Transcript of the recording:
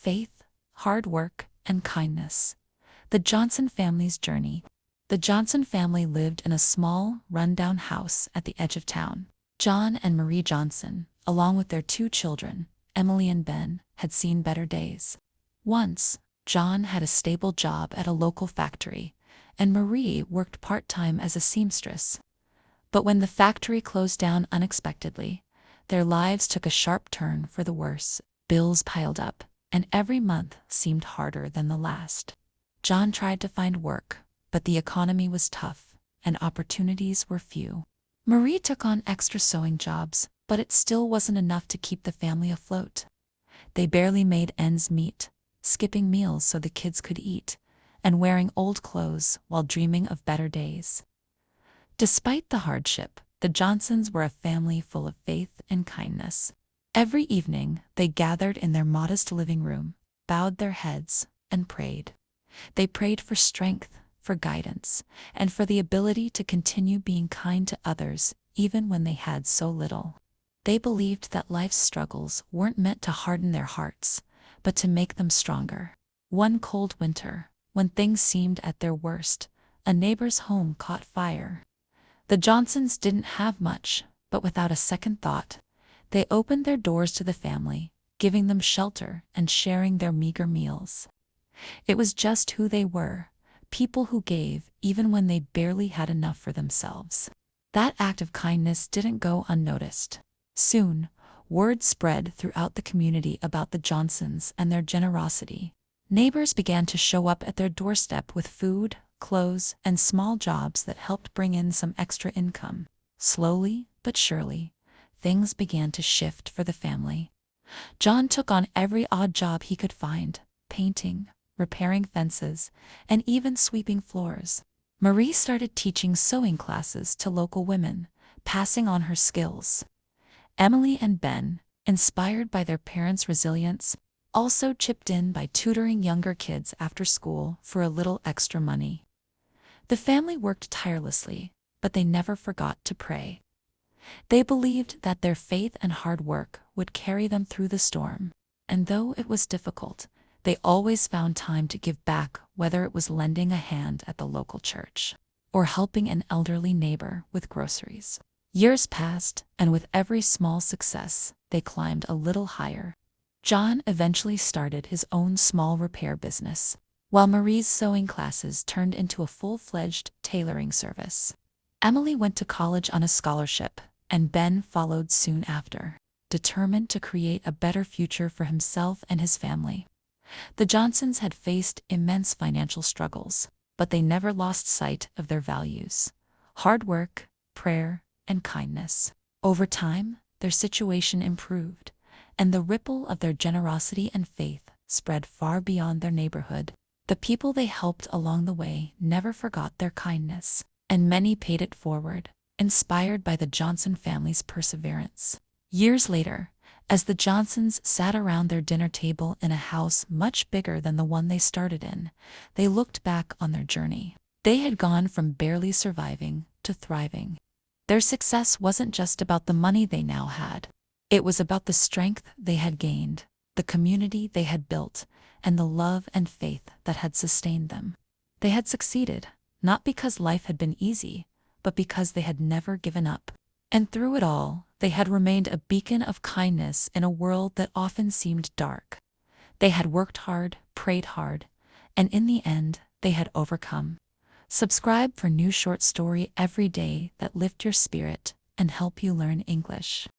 faith, hard work, and kindness. The Johnson family's journey. The Johnson family lived in a small, run-down house at the edge of town. John and Marie Johnson, along with their 2 children, Emily and Ben, had seen better days. Once, John had a stable job at a local factory, and Marie worked part-time as a seamstress. But when the factory closed down unexpectedly, their lives took a sharp turn for the worse. Bills piled up, and every month seemed harder than the last. John tried to find work, but the economy was tough, and opportunities were few. Marie took on extra sewing jobs, but it still wasn't enough to keep the family afloat. They barely made ends meet, skipping meals so the kids could eat, and wearing old clothes while dreaming of better days. Despite the hardship, the Johnsons were a family full of faith and kindness. Every evening, they gathered in their modest living room, bowed their heads, and prayed. They prayed for strength, for guidance, and for the ability to continue being kind to others even when they had so little. They believed that life's struggles weren't meant to harden their hearts, but to make them stronger. One cold winter, when things seemed at their worst, a neighbor's home caught fire. The Johnsons didn't have much, but without a second thought, they opened their doors to the family, giving them shelter and sharing their meager meals. It was just who they were, people who gave even when they barely had enough for themselves. That act of kindness didn't go unnoticed. Soon, word spread throughout the community about the Johnsons and their generosity. Neighbors began to show up at their doorstep with food, clothes, and small jobs that helped bring in some extra income. Slowly but surely, things began to shift for the family. John took on every odd job he could find, painting, repairing fences, and even sweeping floors. Marie started teaching sewing classes to local women, passing on her skills. Emily and Ben, inspired by their parents' resilience, also chipped in by tutoring younger kids after school for a little extra money. The family worked tirelessly, but they never forgot to pray. They believed that their faith and hard work would carry them through the storm, and though it was difficult, they always found time to give back, whether it was lending a hand at the local church or helping an elderly neighbor with groceries. Years passed, and with every small success, they climbed a little higher. John eventually started his own small repair business, while Marie's sewing classes turned into a full-fledged tailoring service. Emily went to college on a scholarship, and Ben followed soon after, determined to create a better future for himself and his family. The Johnsons had faced immense financial struggles, but they never lost sight of their values: hard work, prayer, and kindness. Over time, their situation improved, and the ripple of their generosity and faith spread far beyond their neighborhood. The people they helped along the way never forgot their kindness, and many paid it forward, inspired by the Johnson family's perseverance. Years later, as the Johnsons sat around their dinner table in a house much bigger than the one they started in, they looked back on their journey. They had gone from barely surviving to thriving. Their success wasn't just about the money they now had. It was about the strength they had gained, the community they had built, and the love and faith that had sustained them. They had succeeded, not because life had been easy, but because they had never given up. And through it all, they had remained a beacon of kindness in a world that often seemed dark. They had worked hard, prayed hard, and in the end, they had overcome. Subscribe for new short story every day that lift your spirit and help you learn English.